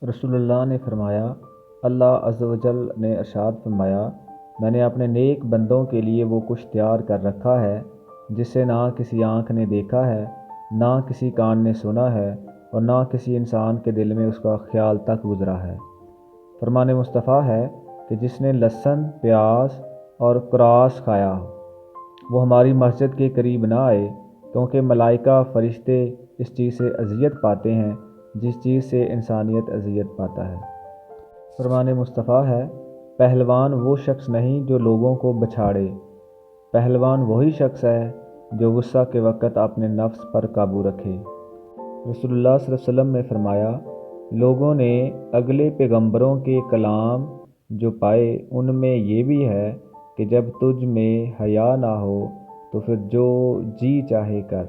رسول اللہ نے فرمایا، اللہ عز و جل نے ارشاد فرمایا، میں نے اپنے نیک بندوں کے لیے وہ کچھ تیار کر رکھا ہے جسے نہ کسی آنکھ نے دیکھا ہے، نہ کسی کان نے سنا ہے، اور نہ کسی انسان کے دل میں اس کا خیال تک گزرا ہے۔ فرمان مصطفیٰ ہے کہ جس نے لہسن، پیاز اور کراس کھایا وہ ہماری مسجد کے قریب نہ آئے، کیونکہ ملائکہ فرشتے اس چیز سے اذیت پاتے ہیں جس چیز سے انسانیت اذیت پاتا ہے۔ فرمان مصطفیٰ ہے، پہلوان وہ شخص نہیں جو لوگوں کو بچھاڑے، پہلوان وہی شخص ہے جو غصہ کے وقت اپنے نفس پر قابو رکھے۔ رسول اللہ صلی اللہ علیہ وسلم نے فرمایا، لوگوں نے اگلے پیغمبروں کے کلام جو پائے ان میں یہ بھی ہے کہ جب تجھ میں حیا نہ ہو تو پھر جو جی چاہے کر۔